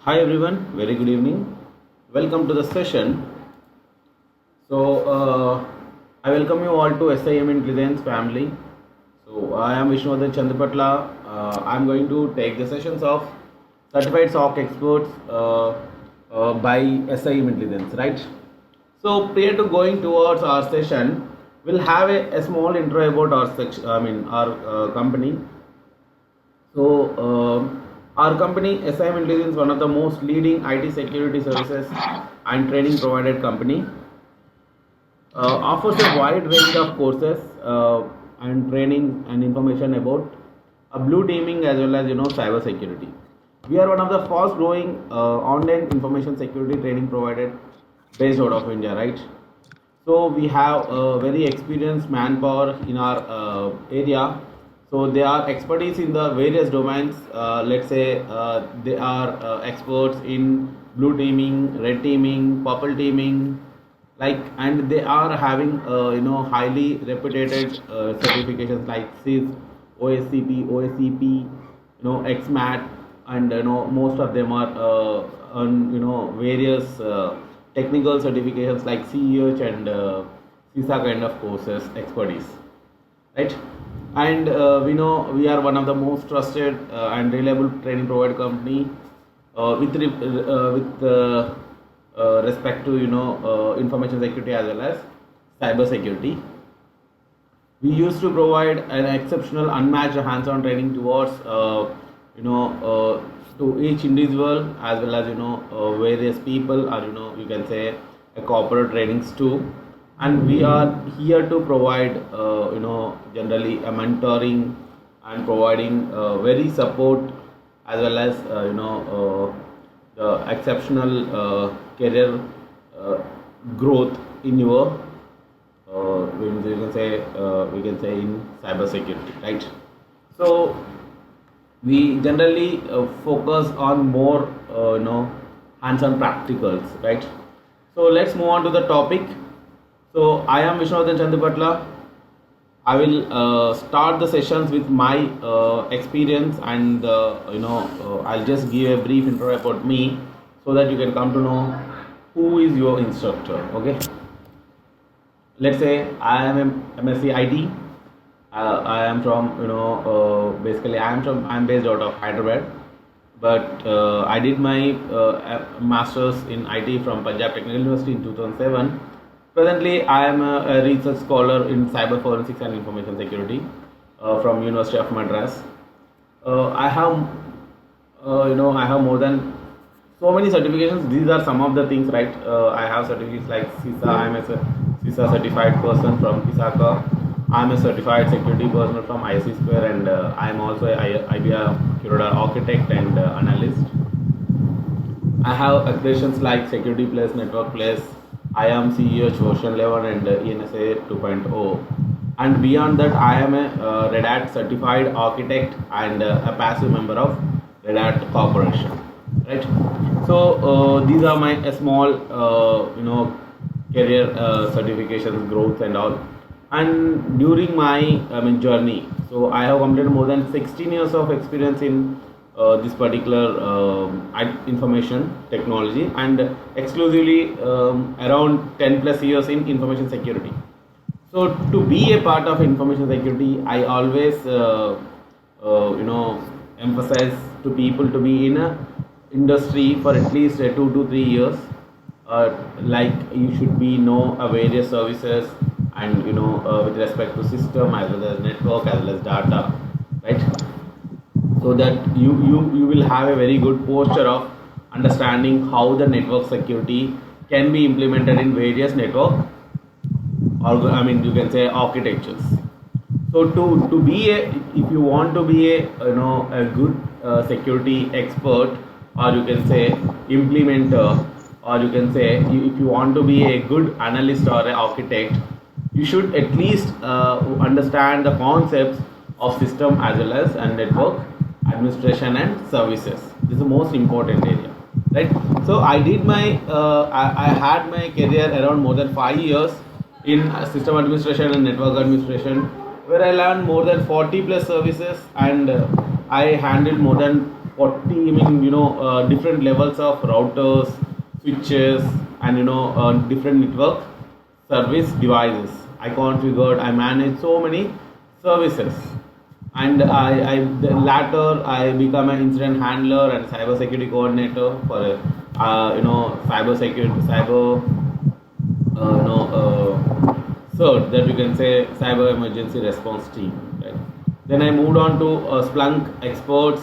Hi everyone, very good evening. Welcome to the session. I welcome you all to SIM Intelligence family. I am Vishnodhan Chandapatla. I am going to take the sessions of certified SOC experts by SIM Intelligence, right? So prior to going towards our session, we'll have a small intro about our section. Our company. Our company, SIM Intelligence, one of the most leading IT security services and training provided company, offers a wide range of courses and training and information about blue teaming as well as cyber security. We are one of the fast growing online information security training provided based out of India, right? So we have very experienced manpower in our area. So they are expertise in the various domains. Let's say they are experts in blue teaming, red teaming, purple teaming, and they are having highly reputed certifications like CIS, OSCP, XMAT, and most of them are on various technical certifications like CEH and CISA kind of courses expertise, right? And we know we are one of the most trusted and reliable training provider company with respect to information security as well as cyber security. We used to provide an exceptional unmatched hands-on training towards to each individual as well as various people, or you can say a corporate trainings too. And we are here to provide generally a mentoring and providing very support as well as the exceptional career growth in your we can say in cyber security, right? So we generally focus on more hands-on practicals, right? So let's move on to the topic. So I am Vishnodhan Chandapatla. I will start the sessions with my experience, and I'll just give a brief intro about me so that you can come to know who is your instructor. Okay. Let's say I am a MSc IT. I am from basically I'm based out of Hyderabad, but I did my masters in IT from Punjab Technical University in 2007. Presently, I am a research scholar in cyber forensics and information security from University of Madras. I have I have more than so many certifications. These are some of the things, right? I have certificates like CISA. I am a CISA certified person from ISACA. I am a certified security personnel from IC Square, and I am also a IBR Curator architect and analyst. I have accreditations like Security Plus, Network Plus, IAM CEH version 11 and ENSA 2.0. And beyond that, I am a Red Hat certified architect and a passive member of Red Hat Corporation, right? So these are my small career certifications, growth and all. And during my journey, so I have completed more than 16 years of experience in this particular information technology, and exclusively around 10 plus years in information security. So to be a part of information security, I always emphasize to people to be in a industry for at least 2 to 3 years. Like you should be know various services, and with respect to system as well as network as well as data, right? So that you will have a very good posture of understanding how the network security can be implemented in various network, or you can say architectures. So to be a, if you want to be a good security expert, or you can say implementer, or you can say if you want to be a good analyst or an architect, you should at least understand the concepts of system as well as and network administration and services. This is the most important area, right? So I did my I had my career around more than 5 years in system administration and network administration, where I learned more than 40 plus services, and I handled more than 40, different levels of routers, switches, and different network service devices. I configured, I managed so many services, and the latter I become an incident handler and cyber security coordinator for a cyber security cyber CERT, that we can say cyber emergency response team, right? Then I moved on to Splunk experts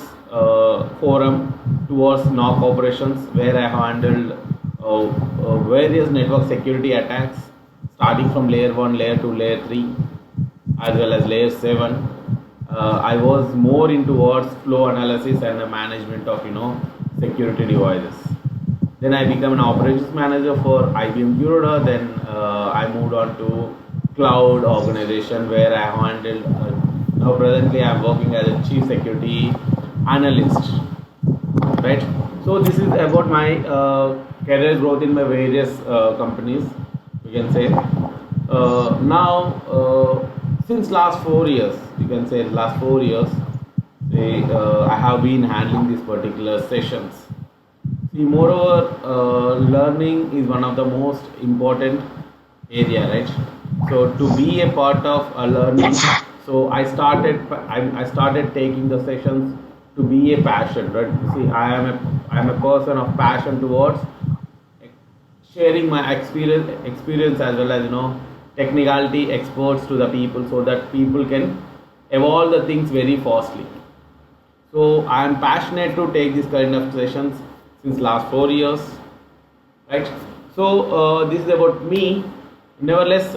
forum towards NOC operations, where I handled various network security attacks starting from layer 1, layer 2, layer 3, as well as layer 7. I was more into towards flow analysis and the management of security devices. Then I became an operations manager for IBM Kuroda. Then I moved on to cloud organization, where I handled. Now presently I am working as a chief security analyst. Right. So this is about my career growth in my various companies. We can say since last 4 years, you can say last 4 years, I have been handling these particular sessions. See, moreover, learning is one of the most important area, right? So to be a part of a learning, so I started taking the sessions to be a passion, right? See, I am a person of passion towards sharing my experience as well as technicality experts to the people, so that people can evolve the things very fastly. So I am passionate to take this kind of sessions since last 4 years, right? So this is about me. Nevertheless,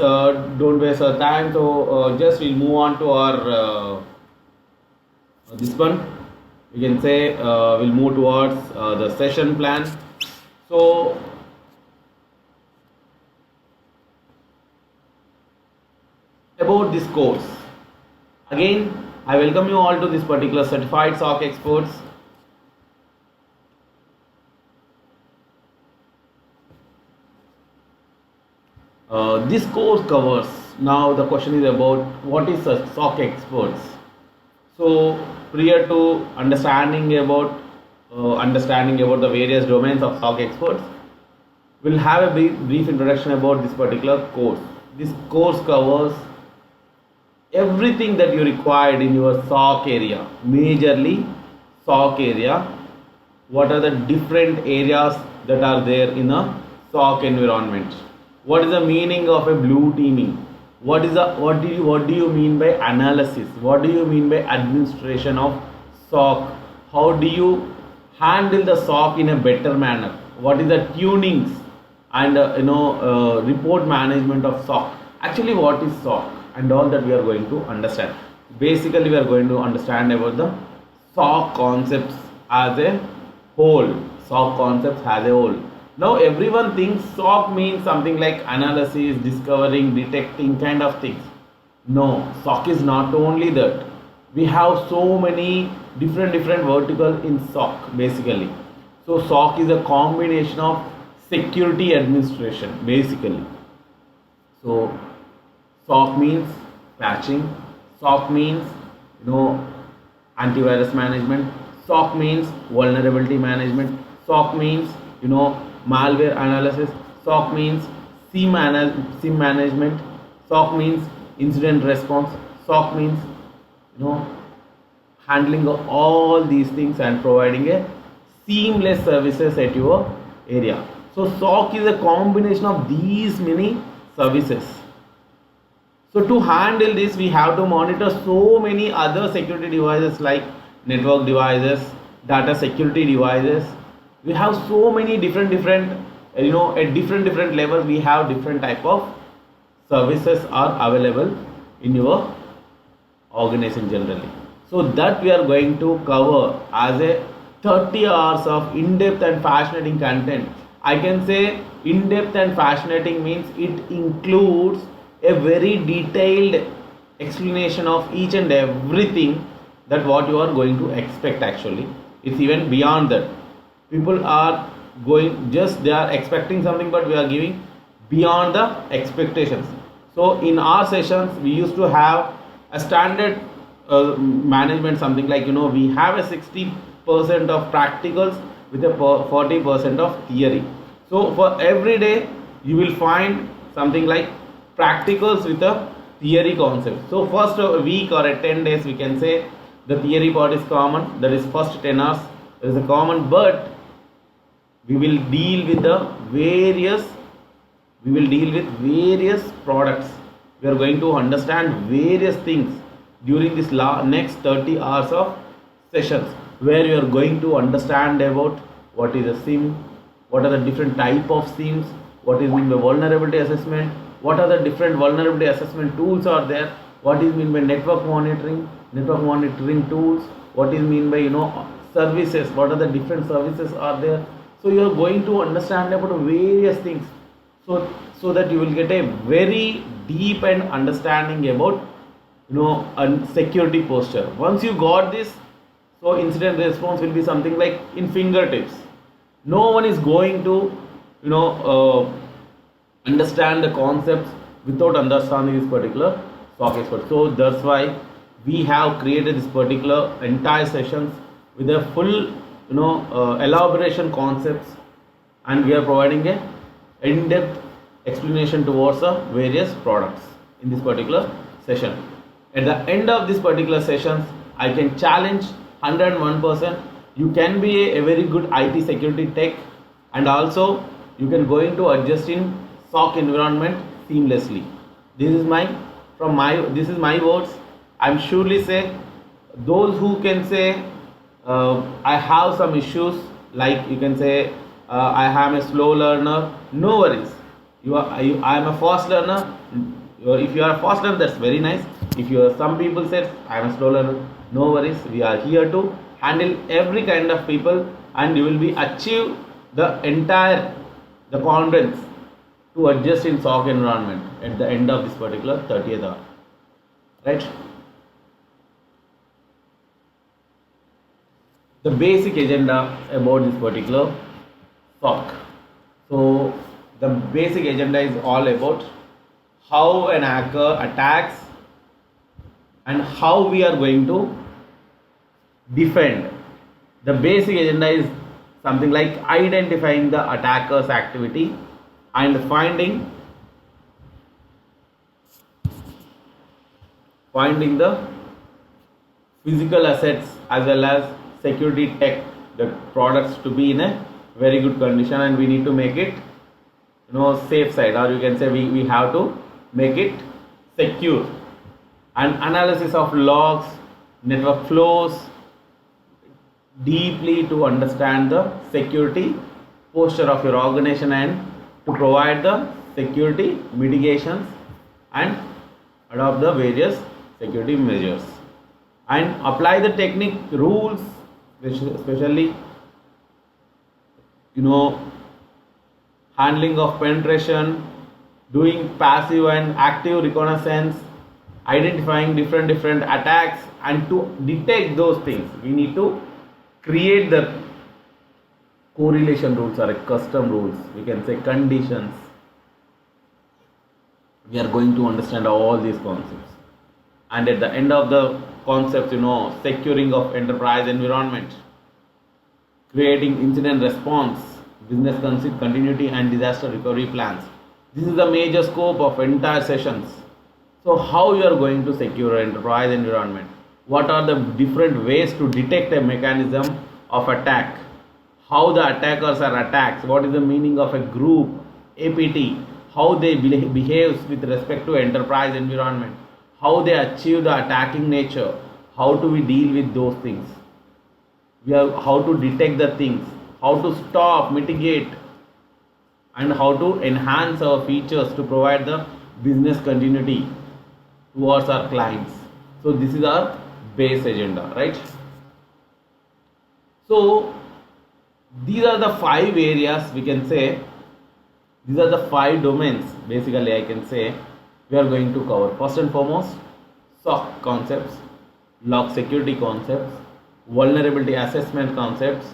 don't waste our time. So just we'll move on to our this one. We can say we'll move towards the session plan. So about this course, again I welcome you all to this particular certified SOC experts. This course covers, now the question is about what is a SOC experts. So prior to understanding about the various domains of SOC experts, we'll have a brief introduction about this particular course. This course covers everything that you required in your SOC area, majorly SOC area. What are the different areas that are there in a SOC environment? What is the meaning of a blue teaming? What do you mean by analysis? What do you mean by administration of SOC? How do you handle the SOC in a better manner? What is the tunings and report management of SOC? Actually, what is SOC and all that we are going to understand. Basically, we are going to understand about the SOC concepts as a whole. SOC concepts as a whole. Now everyone thinks SOC means something like analysis, discovering, detecting kind of things. No, SOC is not only that. We have so many different verticals in SOC basically. So SOC is a combination of security administration basically. So SOC means patching, SOC means antivirus management, SOC means vulnerability management, SOC means malware analysis, SOC means SIEM management, SOC means incident response, SOC means handling of all these things and providing a seamless services at your area. So SOC is a combination of these many services. So to handle this, we have to monitor so many other security devices like network devices, data security devices. We have so many different at different level we have different type of services are available in your organization generally. So that we are going to cover as a 30 hours of in-depth and fascinating content. I can say in-depth and fascinating means it includes a very detailed explanation of each and everything that what you are going to expect. Actually, it's even beyond that. People are they are expecting something, but we are giving beyond the expectations. So in our sessions we used to have a standard management, something like, we have a 60% of practicals with a 40% of theory. So for every day you will find something like practicals with a theory concept. So first a week or a 10 days we can say the theory part is common, that is first 10 hours is a common, but we will deal with the various products. We are going to understand various things during this next 30 hours of sessions, where you are going to understand about what is a SIEM, what are the different type of SIEMs, what is mean by vulnerability assessment, what are the different vulnerability assessment tools are there, what is mean by network monitoring tools, what is mean by services, what are the different services are there. So you are going to understand about various things, so that you will get a very deep and understanding about a security posture. Once you got this, so incident response will be something like in fingertips. No one is going to understand the concepts without understanding this particular SOC expert. So that's why we have created this particular entire sessions with a full elaboration concepts, and we are providing a in-depth explanation towards the various products in this particular session. At the end of this particular session, I can challenge 101% you can be a very good IT security tech, and also you can going to adjust in SOC environment seamlessly. This is my words. I'm surely say those who can say I have some issues, like you can say I am a slow learner, no worries. I am a fast learner. If you are a fast learner, that's very nice. If you are, some people said I am a slow learner, no worries. We are here to handle every kind of people, and you will be achieve the confidence to adjust in SOC environment at the end of this particular 30th hour, right? The basic agenda about this particular SOC. So the basic agenda is all about how an hacker attacks and how we are going to defend. The basic agenda is something like identifying the attacker's activity and finding the physical assets as well as security tech, the products to be in a very good condition, and we need to make it safe side, or you can say we have to make it secure. And analysis of logs, network flows deeply to understand the security posture of your organization and to provide the security mitigations and adopt the various security measures and apply the technique rules, especially handling of penetration, doing passive and active reconnaissance, identifying different attacks, and to detect those things we need to create the correlation rules or custom rules, we can say conditions. We are going to understand all these concepts, and at the end of the concepts, securing of enterprise environment, creating incident response, business continuity, and disaster recovery plans. This is the major scope of entire sessions. So how you are going to secure an enterprise environment? What are the different ways to detect a mechanism of attack? How the attackers are attacked? What is the meaning of a group, APT? How they behave with respect to enterprise environment? How they achieve the attacking nature? How do we deal with those things? We have how to detect the things, how to stop, mitigate, and how to enhance our features to provide the business continuity towards our clients. So this is our base agenda, right? So these are the 5 areas, we can say, these are the 5 domains basically, I can say, we are going to cover. First and foremost, SOC concepts, log security concepts, vulnerability assessment concepts,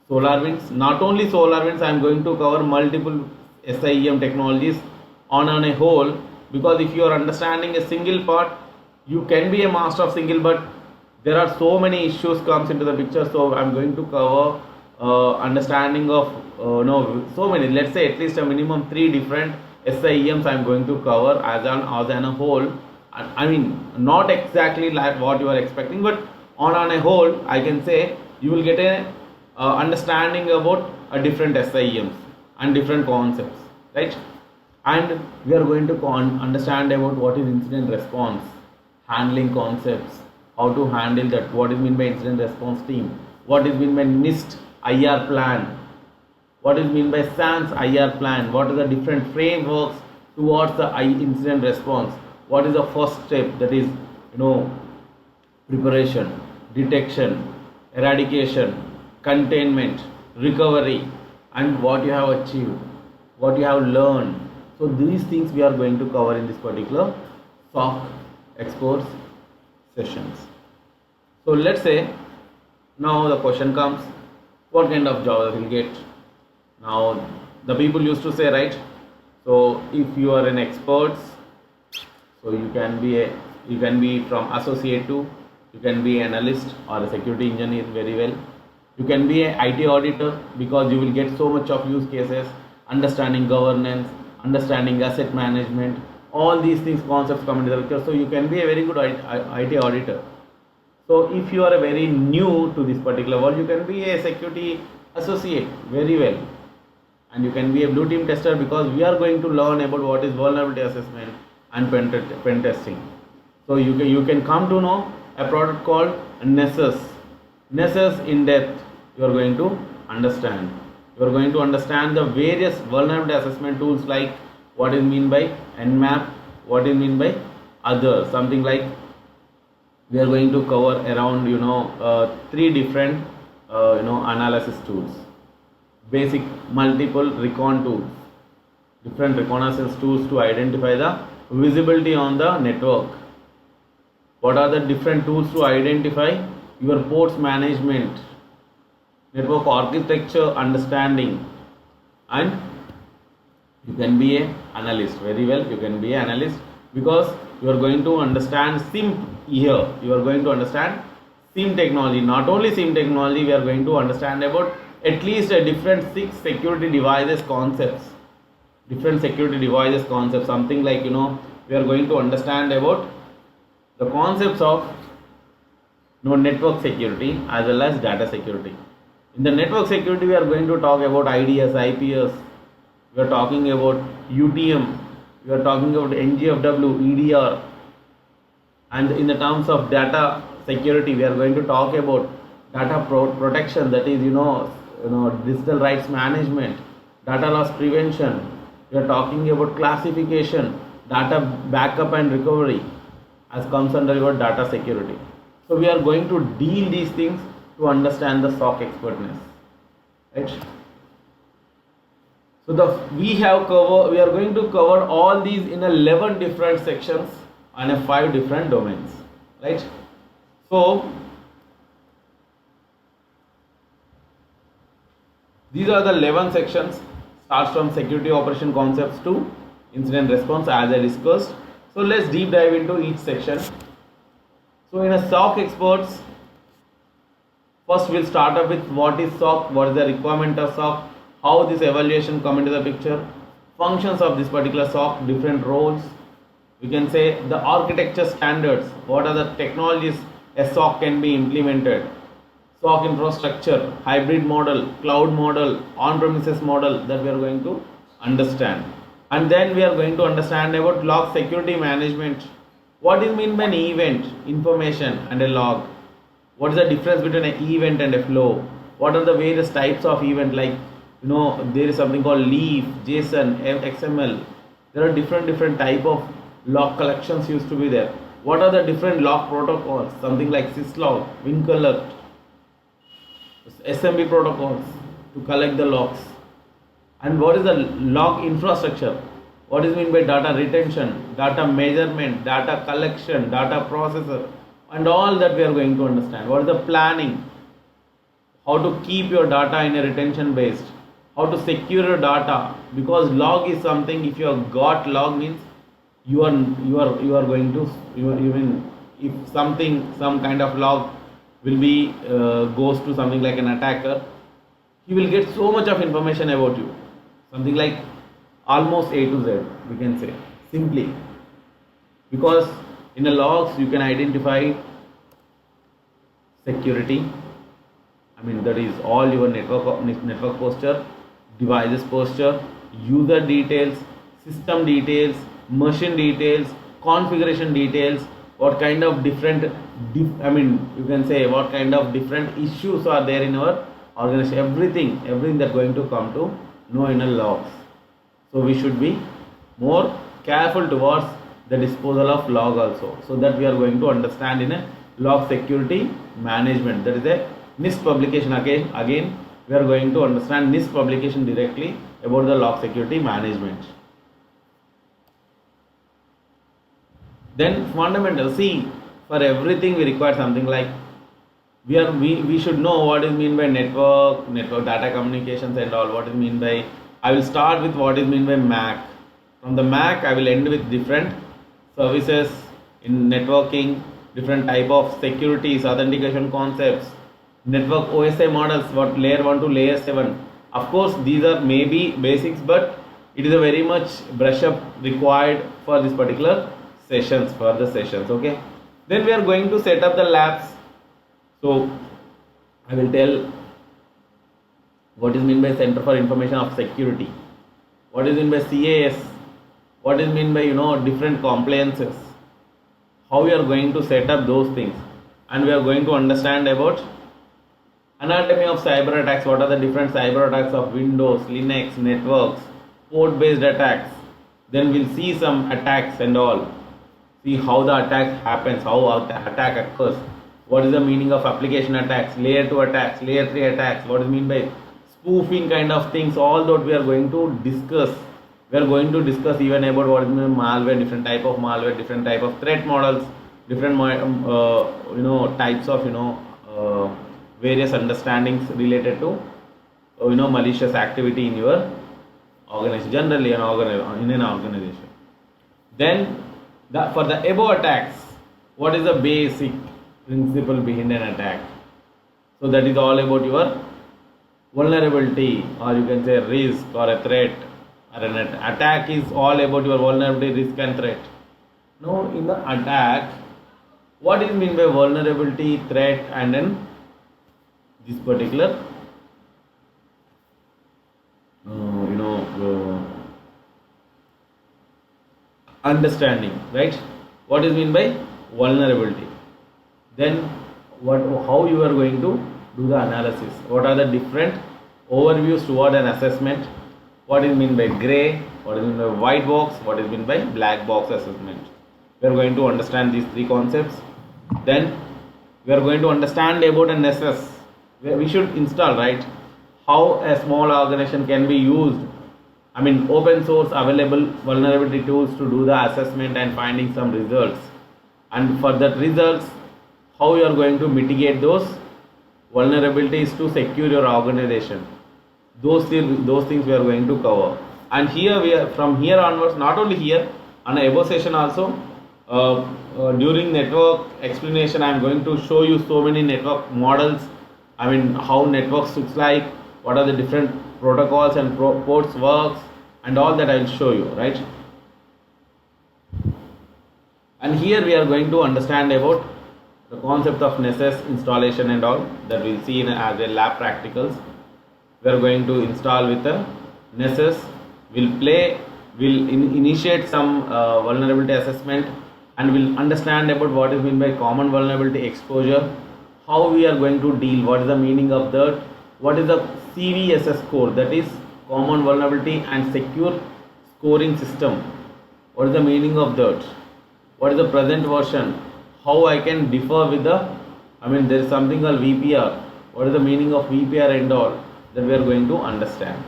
SolarWinds. Not only SolarWinds, I am going to cover multiple SIEM technologies on a whole, because if you are understanding a single part, you can be a master of single, but there are so many issues comes into the picture. So I'm going to cover understanding of no so many, let's say at least a minimum 3 different SIEMs I'm going to cover as a whole. I mean, not exactly like what you are expecting, but on a whole I can say you will get a understanding about a different SIEMs and different concepts, right? And we are going to understand about what is incident response, handling concepts, how to handle that, what is mean by incident response team, what is mean by NIST IR plan, what is mean by SANS IR plan, what are the different frameworks towards the incident response, what is the first step, that is preparation, detection, eradication, containment, recovery, and what you have achieved, what you have learned. So these things we are going to cover in this particular SOC experts sessions. So let's say now the question comes, what kind of job I will get? Now the people used to say, right? So if you are an expert, so you can be from associate to, you can be an analyst or a security engineer very well. You can be an IT auditor, because you will get so much of use cases, understanding governance, understanding asset management, all these things, concepts come into the picture. So you can be a very good IT auditor. So if you are a very new to this particular world, you can be a security associate very well, and you can be a blue team tester, because we are going to learn about what is vulnerability assessment and pen testing. So you can come to know a product called Nessus in depth. You are going to understand. You are going to understand the various vulnerability assessment tools, like what is mean by Nmap, what is mean by other, something like we are going to cover around 3 different analysis tools, basic multiple recon tools, different reconnaissance tools to identify the visibility on the network. What are the different tools to identify your ports management, network architecture understanding, and you can be an analyst very well. You can be an analyst because you are going to understand SIEM here. You are going to understand SIEM technology. Not only SIEM technology, we are going to understand about at least a different 6 security devices concepts. Something like we are going to understand about the concepts of network security as well as data security. In the network security, we are going to talk about IDS, IPS, we are talking about UTM, we are talking about NGFW, EDR, and in the terms of data security, we are going to talk about data protection, that is digital rights management, data loss prevention. We are talking about classification, data backup and recovery, as comes under your data security. So we are going to deal these things to understand the SOC expertness, right? So we are going to cover all these in 11 different sections and 5 different domains, right? So these are the 11 sections, starts from security operation concepts to incident response, as I discussed. So let's deep dive into each section. So in a SOC experts, first we'll start up with what is SOC, what is the requirement of SOC, how this evaluation come into the picture, functions of this particular SOC, different roles. We can say the architecture standards, what are the technologies a SOC can be implemented, SOC infrastructure, hybrid model, cloud model, on-premises model, that we are going to understand. And then we are going to understand about log security management. What is mean by an event, information, and a log? What is the difference between an event and a flow? What are the various types of event? Like there is something called leaf, JSON, XML. There are different type of log collections used to be there. What are the different log protocols? Something like syslog, WinCollect, SMB protocols to collect the logs. And what is the log infrastructure? What is mean by data retention, data measurement, data collection, data processor, and all that we are going to understand. What is the planning? How to keep your data in a retention based? How to secure your data? Because log is something, if you have got log, means you are going to if some kind of log will be goes to something like an attacker, he will get so much of information about you, something like almost A to Z, we can say simply, because in the logs you can identify security. I mean, that is all your network posture, devices posture, user details, system details, machine details, configuration details, what kind of different you can say what kind of different issues are there in our organization, everything that going to come to know in a logs. So we should be more careful towards the disposal of log also, so that we are going to understand in a log security management. That is a NIST publication. Again we are going to understand NIST publication directly about the log security management. Then fundamental, see, for everything we require something like we should know what is mean by network data communications and all. What is mean by, I will start with what is mean by MAC. From the MAC I will end with different services in networking, different type of securities, authentication concepts, network OSI models, what layer 1 to layer 7. Of course these are maybe basics, but it is a very much brush up required for this particular sessions, okay. Then we are going to set up the labs. So I will tell what is mean by Center for Information of Security, what is mean by CAS, what is mean by different compliances, how we are going to set up those things, and we are going to understand about anatomy of cyber attacks, what are the different cyber attacks of Windows, Linux, networks, port based attacks. Then we'll see some attacks and all, see how the attack happens, how the attack occurs, what is the meaning of application attacks, layer 2 attacks, layer 3 attacks, what is mean by spoofing kind of things. All that we are going to discuss. We are going to discuss even about what is malware, different type of malware, different type of threat models, different types of various understandings related to malicious activity in your organization, generally in an organization. Then for the above attacks, what is the basic principle behind an attack? So that is all about your vulnerability, or you can say risk or a threat, or an attack is all about your vulnerability, risk and threat. Now in the attack, what is mean by vulnerability, threat, and then this particular understanding, right? What is mean by vulnerability? Then how you are going to do the analysis? What are the different overviews toward an assessment? What is mean by gray? What is mean by white box? What is mean by black box assessment? We are going to understand these three concepts. Then we are going to understand about an SS. We should install, right? How a small organization can be used. I mean, open source available vulnerability tools to do the assessment and finding some results. And for that results, how you are going to mitigate those vulnerabilities to secure your organization. Those things we are going to cover. And here we are, from here onwards, not only here, on a above session also, during network explanation, I am going to show you so many network models. I mean, how networks looks like, what are the different protocols and ports works, and all that I will show you, right? And here we are going to understand about the concept of NSS installation and all that we'll see as a lab practicals. We are going to install with a NSS. We'll initiate some vulnerability assessment, and we'll understand about what is meant by common vulnerability exposure, how we are going to deal, what is the meaning of that, what is the CVSS score, that is common vulnerability and secure scoring system, what is the meaning of that, what is the present version, how I can differ with the, there is something called VPR, what is the meaning of VPR and all that we are going to understand,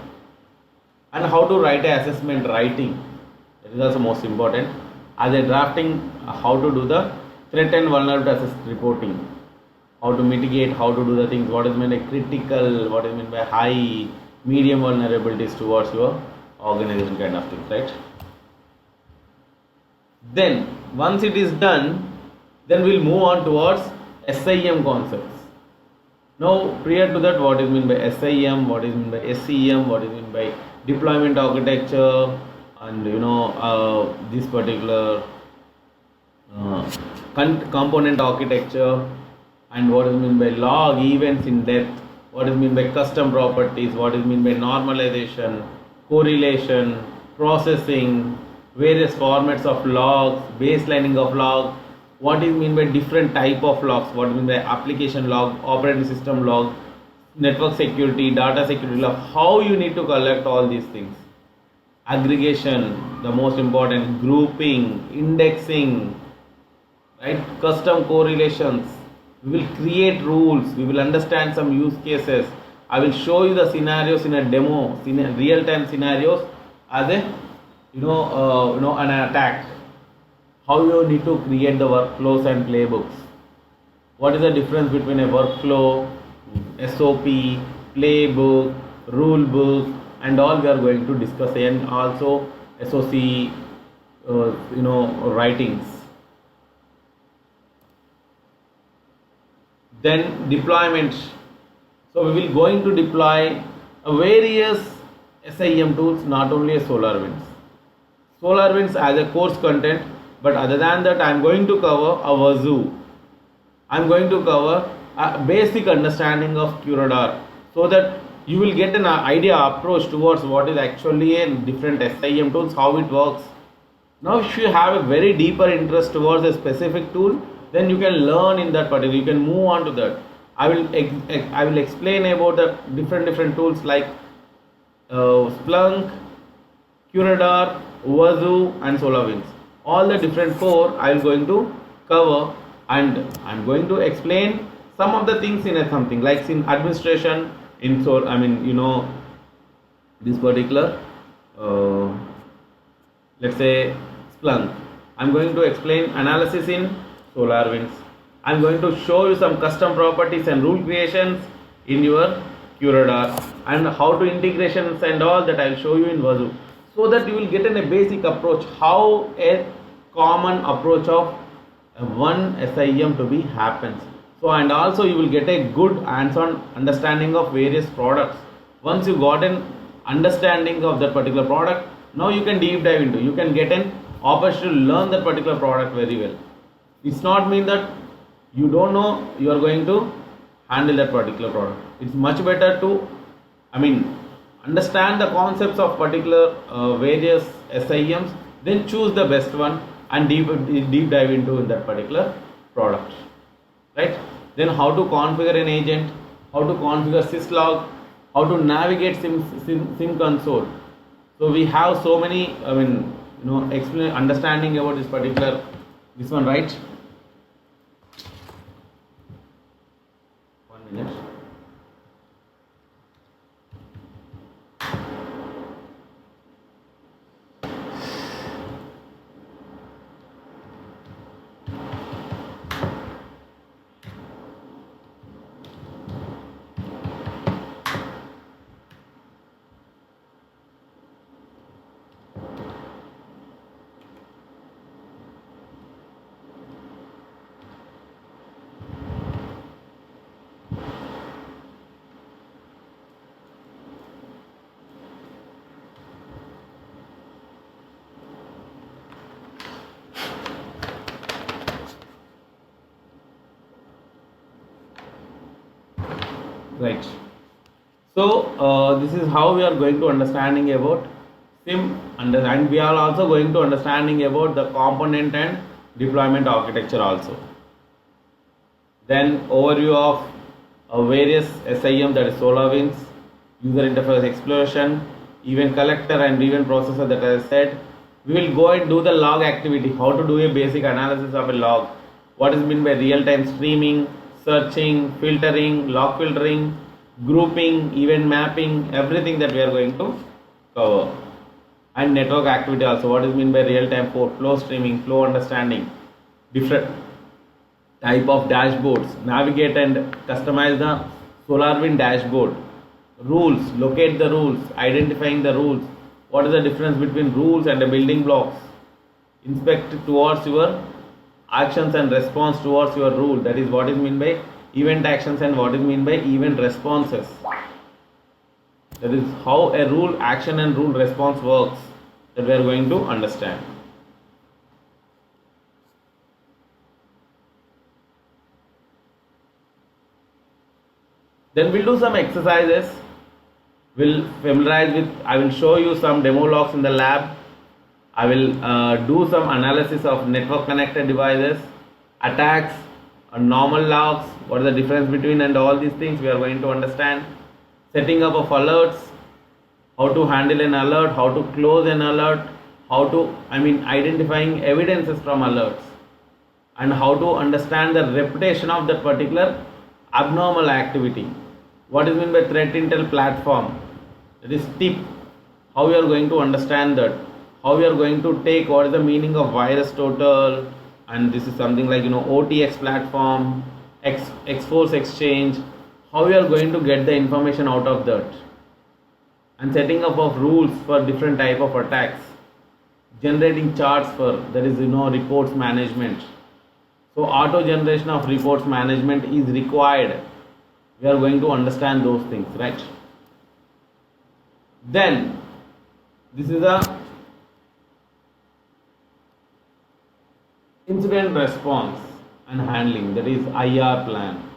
and how to write a assessment writing, that is also most important. As a drafting, how to do the threat and vulnerability assessment reporting, how to mitigate, how to do the things, what is meant by critical, what is meant by high, medium vulnerabilities towards your organization kind of things, right? Then once it is done, Then we'll move on towards SIEM concepts. Now, prior to that, what is meant by SIEM, what is meant by SEM, what is meant by deployment architecture, and this particular component architecture, and what is meant by log events in depth, what is meant by custom properties, what is meant by normalization, correlation, processing, various formats of logs, baselining of logs, what is meant by different type of logs, what is meant by application log, operating system log, network security, data security log, how you need to collect all these things. Aggregation, the most important, grouping, indexing, right? Custom correlations. We will create rules. We will understand some use cases. I will show you the scenarios in a demo, real-time scenarios as a an attack. How you need to create the workflows and playbooks. What is the difference between a workflow, SOP, playbook, rule book, and all we are going to discuss, and also SOC writings. Then deployment. So we will going to deploy various SIEM tools, not only SolarWinds. SolarWinds as a course content, but other than that, I am going to cover a Wazoo. I am going to cover a basic understanding of Curador, so that you will get an idea, approach towards what is actually a different SIEM tools, how it works. Now, if you have a very deeper interest towards a specific tool, then you can learn in that particular. You can move on to that. I will explain about the different tools like Splunk, Curador, Wazoo, and SolarWinds. All the different four I am going to cover, and I am going to explain some of the things in something like in administration. This particular let's say Splunk. I'm going to explain analysis in SolarWinds. I'm going to show you some custom properties and rule creations in your Curador, and how to integrations and all that I'll show you in Wazoo, so that you will get a basic approach, how a common approach of one SIEM to be happens. So, and also you will get a good hands-on understanding of various products. Once you got an understanding of that particular product, now you can deep dive into, you can get an opportunity to learn that particular product very well. It's not mean that you don't know, you are going to handle that particular product. It's much better to understand the concepts of particular various SIEMs, then choose the best one and deep dive into that particular product, right? Then how to configure an agent, how to configure syslog, how to navigate SIEM console. So we have so many understanding about this particular one, right? 1 minute. Right. So this is how we are going to understanding about SIEM, and we are also going to understanding about the component and deployment architecture also. Then overview of various SIEM, that is SolarWinds, user interface exploration, event collector and event processor that I said. We will go and do the log activity, how to do a basic analysis of a log, what is meant by real-time streaming, searching, filtering, log filtering, grouping, event mapping, everything that we are going to cover. And network activity also, what is meant by real-time flow streaming, flow understanding, different type of dashboards, navigate and customize the SolarWinds dashboard, rules, locate the rules, identifying the rules, what is the difference between rules and the building blocks, inspect towards your actions and response towards your rule. That is what is meant by event actions and what is meant by event responses. That is how a rule action and rule response works, that we are going to understand. Then we'll do some exercises. We'll familiarize with, I will show you some demo logs in the lab. I will do some analysis of network connected devices, attacks, normal logs, what is the difference between, and all these things we are going to understand. Setting up of alerts, how to handle an alert, how to close an alert, how to, identifying evidences from alerts, and how to understand the reputation of that particular abnormal activity. What is meant by threat intel platform? That is tip. How you are going to understand that? How you are going to take what is the meaning of virus total, and this is something like OTX platform, X-Force exchange. How you are going to get the information out of that, and setting up of rules for different type of attacks, generating charts for, that is reports management. So auto generation of reports management is required. We are going to understand those things, right? Then this is a incident response and handling, that is IR plan.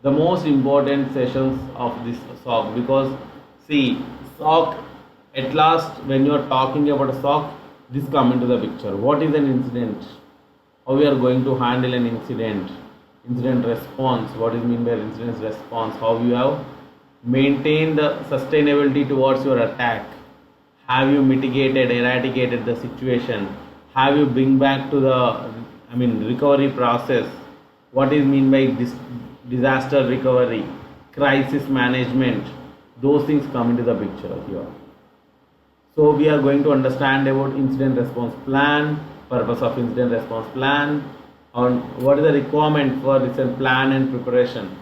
The most important sessions of this SOC, because see, SOC, at last when you are talking about a SOC, this come into the picture. What is an incident? How we are going to handle an incident? Incident response, what is mean by incident response? How you have maintained the sustainability towards your attack? Have you mitigated, eradicated the situation? Have you bring back to the recovery process? What is mean by disaster recovery, crisis management? Those things come into the picture here. So we are going to understand about incident response plan, purpose of incident response plan, on what is the requirement for this plan and preparation.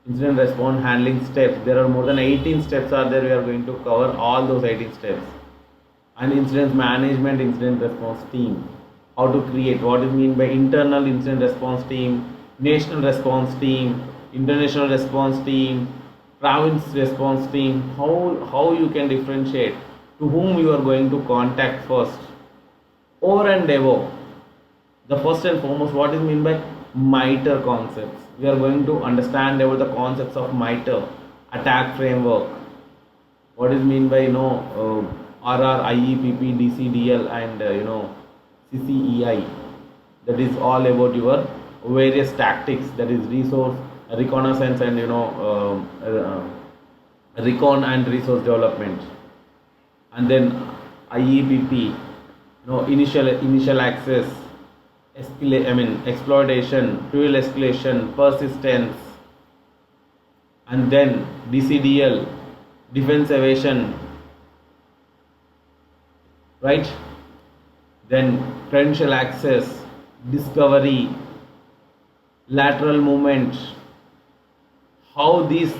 Incident response handling steps, there are more than 18 steps are there. We are going to cover all those 18 steps. And incident management, incident response team, how to create, what is mean by internal incident response team, national response team, international response team, province response team, how you can differentiate, to whom you are going to contact first. Over and above, the first and foremost, what is mean by MITRE concepts. We are going to understand about the concepts of MITRE, attack framework. What is mean by RR, IEPP, DCDL, and CCEI. That is all about your various tactics. That is resource reconnaissance and recon and resource development. And then IEPP, initial access, exploitation, fuel escalation, persistence, and then DCDL, defense evasion, right? Then credential access, discovery, lateral movement, how these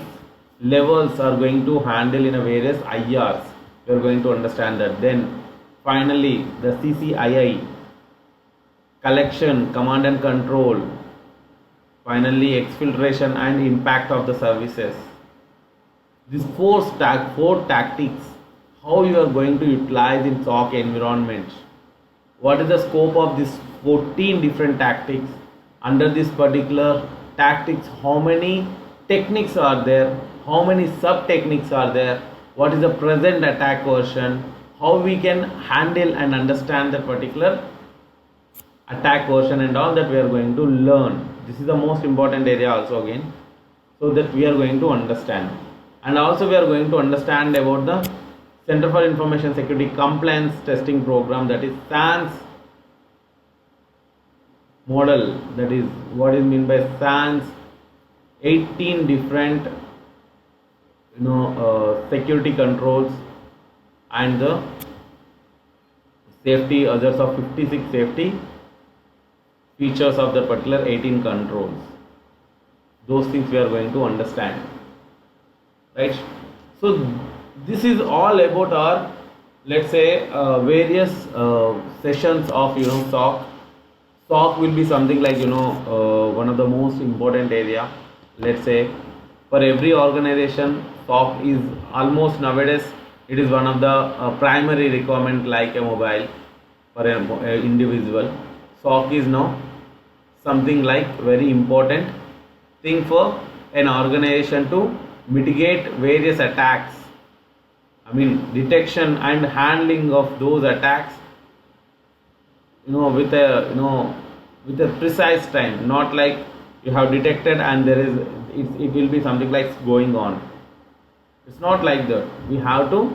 levels are going to handle in a various IRs. We are going to understand that. Then finally the CCII, collection, command and control, finally exfiltration and impact of the services. These four tactics, how you are going to utilize in SOC environment. What is the scope of these 14 different tactics? Under this particular tactics, how many techniques are there? How many sub techniques are there? What is the present attack version? How we can handle and understand that particular attack version, and all that we are going to learn. This is the most important area also again, so that we are going to understand. And also we are going to understand about the Center for Information Security Compliance Testing Program, that is SANS model. That is what is mean by SANS. 18 different security controls and the safety others of 56 safety features of the particular 18 controls. Those things we are going to understand, right? So this is all about our, let's say, various sessions of SOC. SOC will be something like one of the most important area. Let's say for every organization, SOC is almost nowadays it is one of the primary requirement like a mobile for a individual. SOC is now something like very important thing for an organization to mitigate various attacks. I mean detection and handling of those attacks, with a with a precise time, not like you have detected and there is it will be something like going on. It's not like that. We have to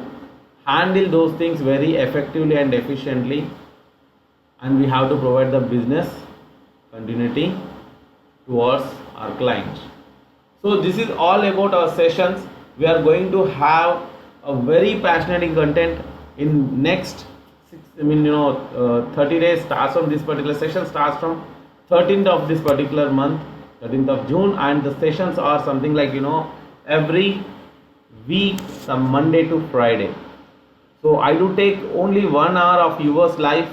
handle those things very effectively and efficiently, and we have to provide the business continuity towards our client. So this is all about our sessions. We are going to have a very fascinating content in next 30 days. Starts from this particular session starts from 13th of this particular month, 13th of June, and the sessions are something like every week, some Monday to Friday. So I do take only 1 hour of yours life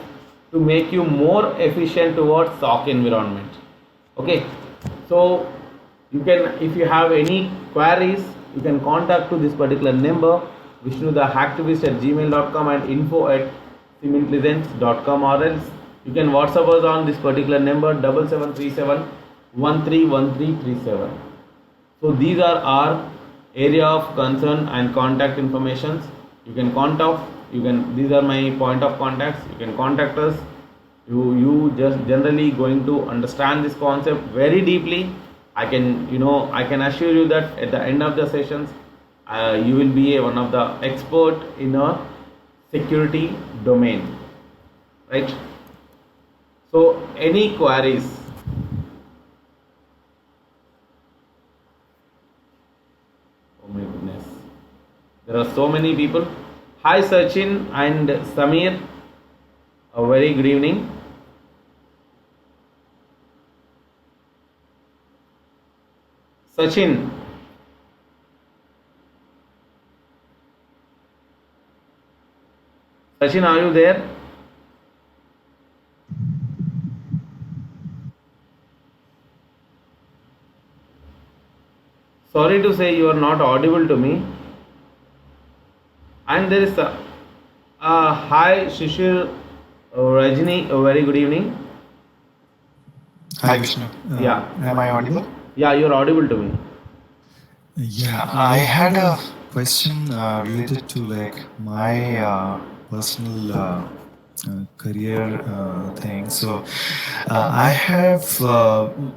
to make you more efficient towards SOC environment. Okay, so you can, if you have any queries, you can contact to this particular number, vishnuthehacktivist@gmail.com and info@cementlizense.com, or else you can WhatsApp us on this particular number 7737131337. So these are our area of concern and contact informations. You can contact, these are my point of contacts. You can contact us. You just generally going to understand this concept very deeply. I can assure you that at the end of the sessions, you will be one of the expert in a security domain, right? So any queries? Oh my goodness, there are so many people. Hi Sachin and Samir, a very good evening. Sachin, Sachin, are you there? Sorry to say you are not audible to me. And there is hi Shishir Rajni, a very good evening. Hi Vishnu. Yeah, Am I audible? yeah, you're audible to me. Yeah, I had a question related to like my personal career thing. So I have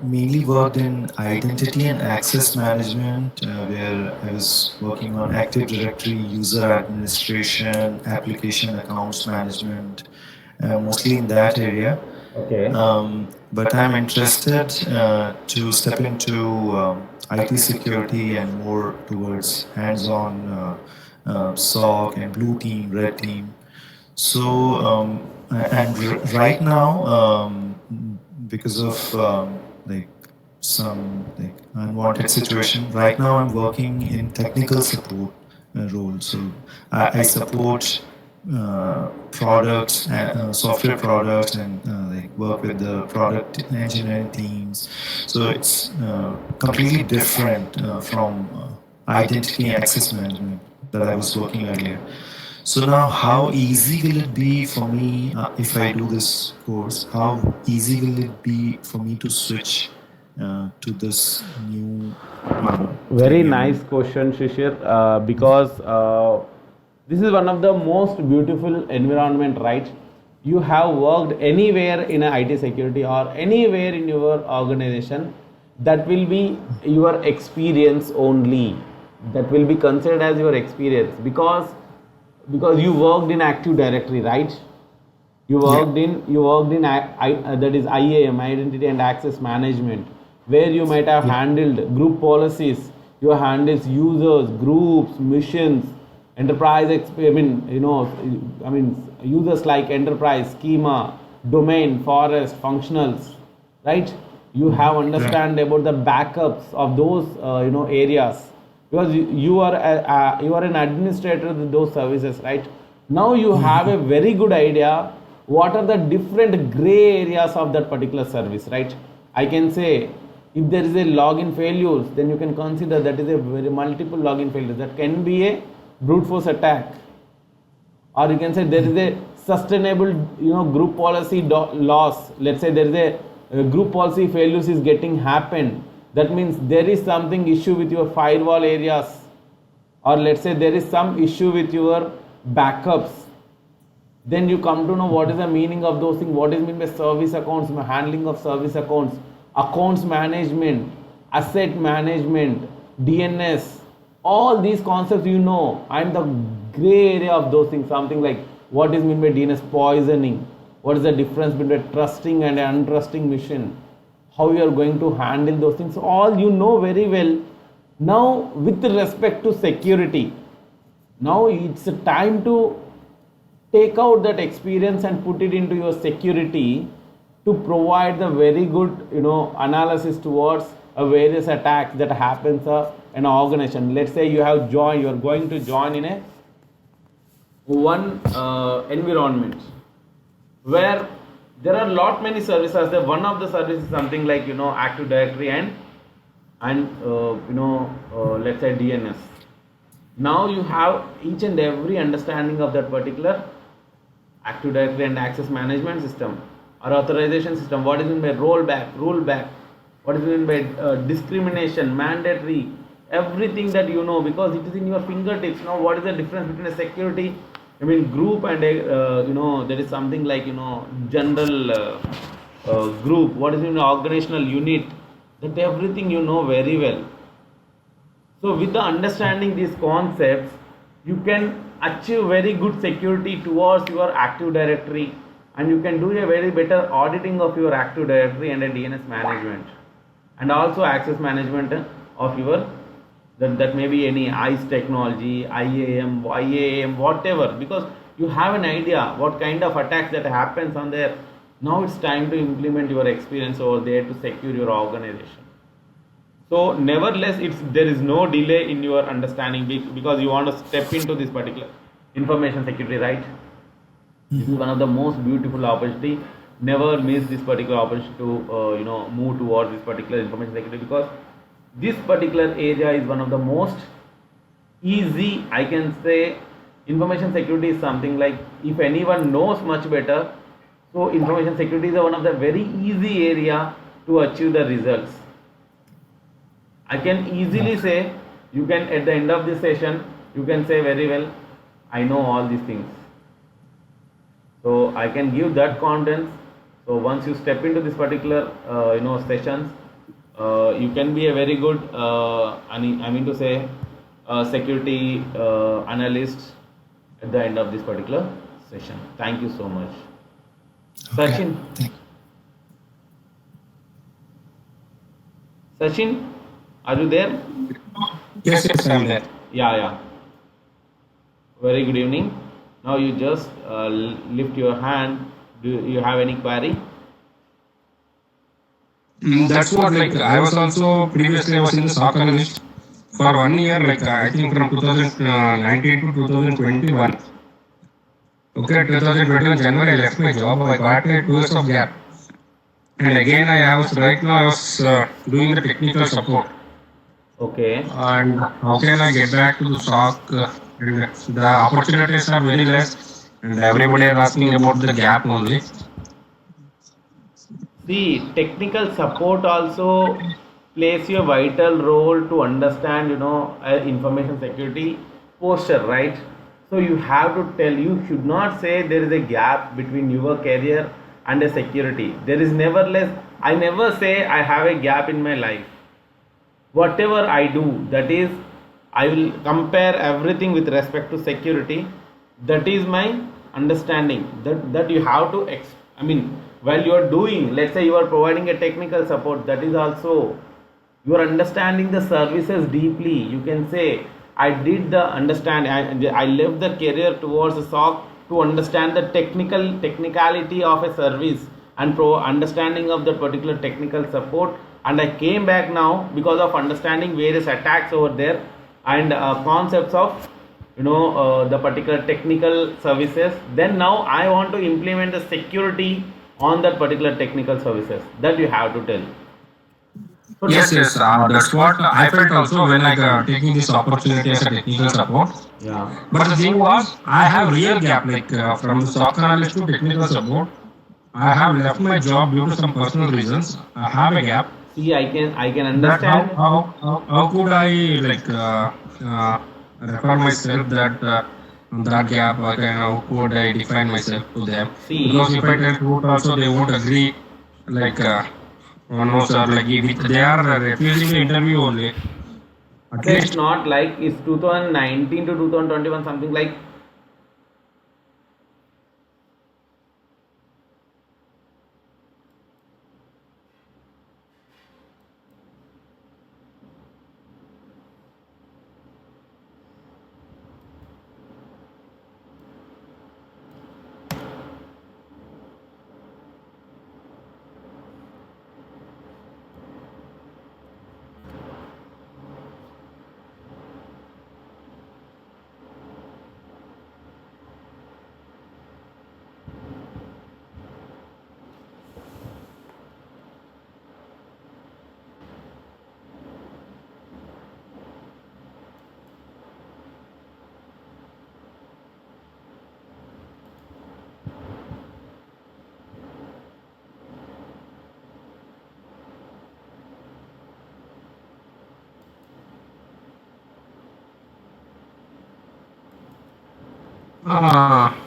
mainly worked in identity and access management, where I was working on Active Directory, user administration, application accounts management, mostly in that area. Okay. But I'm interested to step into IT security and more towards hands-on SOC and blue team, red team. So, right now, because of like some like unwanted situation, right now I'm working in technical support role. So I support products, software products, and like work with the product engineering teams. So it's completely different from identity and access management that I was working earlier. So now, how easy will it be for me if I do this course? How easy will it be for me to switch to this new Very thing? nice question, Shishir. Because this is one of the most beautiful environment, right? You have worked anywhere in a IT security or anywhere in your organization, that will be your experience only. That will be considered as your experience, because you worked in Active Directory, right? Yeah. You worked in that is IAM, identity and access management, where you might have Yeah. handled group policies. You handles users, groups, missions, enterprise. Users like enterprise, schema, domain, forest, functionals, right? You have Yeah. understand about the backups of those areas, because you are an administrator of those services, right? Now you have a very good idea what are the different gray areas of that particular service, right? I can say if there is a login failures, then you can consider that is a very multiple login failures. That can be a brute force attack, or you can say there is a sustainable group policy loss. Let's say there is a group policy failures is getting happened. That means there is something issue with your firewall areas, or let's say there is some issue with your backups. Then you come to know what is the meaning of those things, what is mean by service accounts, handling of service accounts management, asset management, DNS, all these concepts and the gray area of those things, something like what is mean by DNS poisoning, what is the difference between trusting and untrusting mission, how you are going to handle those things, all very well. Now with respect to security, now it's a time to take out that experience and put it into your security to provide the very good analysis towards various attacks that happens in an organization. Let's say you are going to join in a one environment where there are many services. One of the services is something like Active Directory and let's say DNS. Now you have each and every understanding of that particular Active Directory and access management system or authorization system. What is meant by rollback, what is meant by discrimination, mandatory, everything that because it is in your fingertips. Now what is the difference between a security group and a there is something like general group, what is in an organizational unit, that everything very well. So with the understanding these concepts, you can achieve very good security towards your Active Directory, and you can do a very better auditing of your Active Directory and a DNS management, and also access management of your that may be any ICE technology, IAM, whatever, because you have an idea what kind of attacks that happens on there. Now it's time to implement your experience over there to secure your organization. So nevertheless, there is no delay in your understanding because you want to step into this particular information security, right? This is one of the most beautiful opportunity. Never miss this particular opportunity to move towards this particular information security, because this particular area is one of the most easy. I can say information security is something like, if anyone knows much better, so information security is one of the very easy area to achieve the results. I can easily say, you can at the end of this session, you can say very well, I know all these things. So I can give that confidence. So once you step into this particular sessions, you can be a very good security analyst at the end of this particular session. Thank you so much. Okay. Sachin. Sachin, are you there? Yes, I'm there. Yeah. Very good evening. Now you just lift your hand. Do you have any query? That's what, I was also previously I was in the SOC Analyst for 1 year, I think from 2019 to 2021. Okay, 2021 January I left my job. I got a 2 years of gap, and again I was doing the technical support. Okay. And how can I get back to the SOC? And the opportunities are very less, and everybody is asking about the gap only. See, technical support also plays a vital role to understand, information security posture, right? So you have to tell, you should not say there is a gap between your career and a security. There is nevertheless, I never say I have a gap in my life. Whatever I do, that is, I will compare everything with respect to security. That is my understanding. That you have to, while you are doing, let's say you are providing a technical support, that is also, you are understanding the services deeply. You can say, I did the understanding, I left the career towards the SOC to understand the technicality of a service and understanding of the particular technical support, and I came back now because of understanding various attacks over there and concepts of the particular technical services, then now I want to implement the security on that particular technical services, that you have to tell. So Yes, yes, that's what I felt also when like taking this opportunity as a technical support. yeah. But the thing was, I have real gap like from the SOC analyst to technical support. I have left my job due to some personal reasons. I have a gap. See, I can That how understand. how could I like refer myself that on that gap? How could I define myself to them? See, Because if I tell truth, also they won't agree. Like, oh no, sir. Like if they are refusing the interview only. At it's least not like it's 2019 to 2021 something like.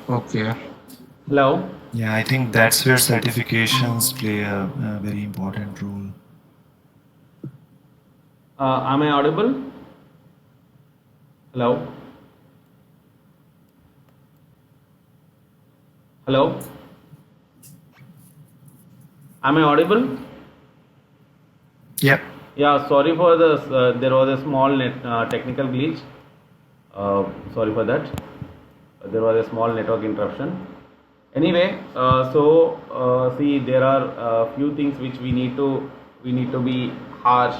okay. Hello. Yeah, I think that's where certifications play a very important role. Am I audible? Hello. Hello. Am I audible? Yep. Yeah, sorry for the there was a small technical glitch. Sorry for that. There was a small network interruption. Anyway, see, there are few things which we need to be harsh,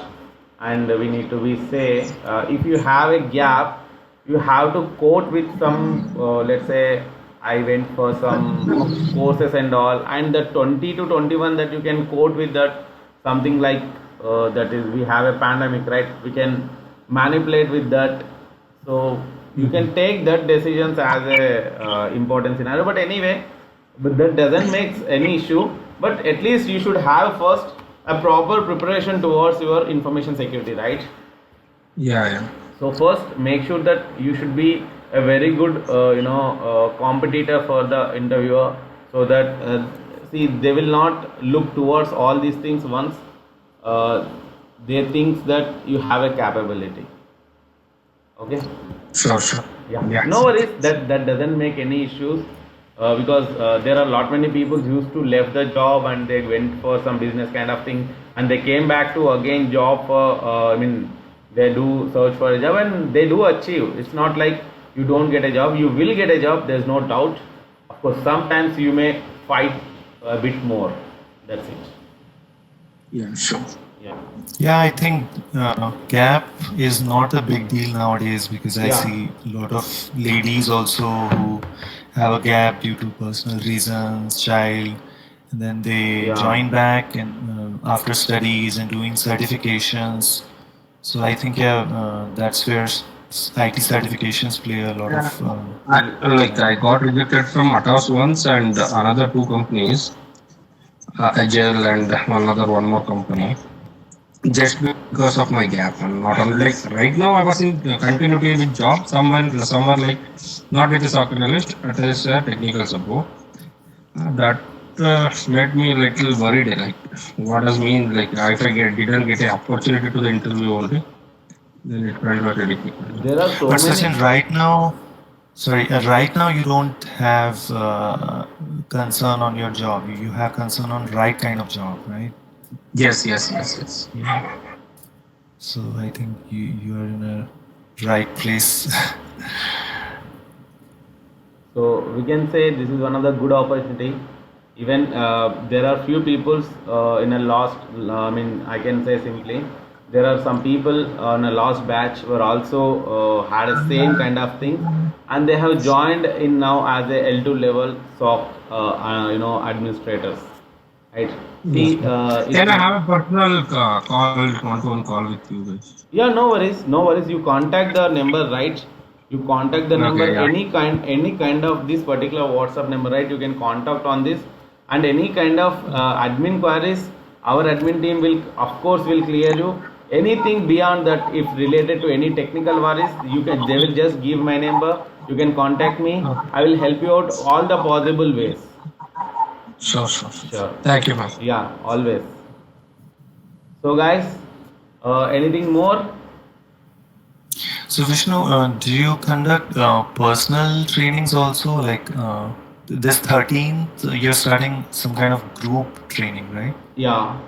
and we need to be say, if you have a gap, you have to quote with some, let's say I went for some courses and all, and the 20 to 21 that you can quote with that, something like, that is, we have a pandemic, right? We can manipulate with that. So you can take that decisions as a important scenario. But anyway, but that doesn't make any issue. But at least you should have first a proper preparation towards your information security, right? Yeah, yeah. So first, make sure that you should be a very good, competitor for the interviewer, so that, see, they will not look towards all these things once uh, they think that you have a capability. Okay. Sure, sure. Yeah. Yeah. No worries. That doesn't make any issues, because there are a lot many people who used to left the job and they went for some business kind of thing, and they came back to again job for. They do search for a job and they do achieve. It's not like you don't get a job. You will get a job. There's no doubt. Of course, sometimes you may fight a bit more. That's it. Yeah, sure. Yeah. Yeah, I think gap is not a big deal nowadays because I Yeah. see a lot of ladies also who have a gap due to personal reasons, child, and then they Yeah. join back and after studies and doing certifications. So I think that's where IT certifications play a lot of. I got rejected from Atos once and another two companies, Agile and one more company, just because of my gap. And not only like right now, I was in continuity with job. Someone like not with a SOC analyst, but as a technical support. That made me a little worried. Like, what does mean? Like, if I didn't get an opportunity to the interview only, then it felt very difficult. There are so But many. Sachin, right now, sorry, right now you don't have concern on your job. You have concern on right kind of job, right? Yes, yes, yes, yes. Yeah. So I think you are in a right place. So we can say this is one of the good opportunity. Even there are few people in a lost. I can say simply, there are some people on a lost batch were also had a same kind of thing, and they have joined in now as a L2 level SOC, administrators, right? Yes, See, sir. it's Can I have a personal call, one-to-one call with you guys? yeah, no worries, no worries. You contact the number, right? You contact the number, Okay, yeah. any kind of this particular WhatsApp number, right? You can contact on this, and any kind of admin queries, our admin team will, of course, will clear you. Anything beyond that, if related to any technical worries, they will just give my number. You can contact me. Okay. I will help you out all the possible ways. Sure, sure, sure. Sure. Thank you, man. Yeah, always. So, guys, anything more? So Vishnu, do you conduct personal trainings also? Like this 13th, you're starting some kind of group training, right? Yeah.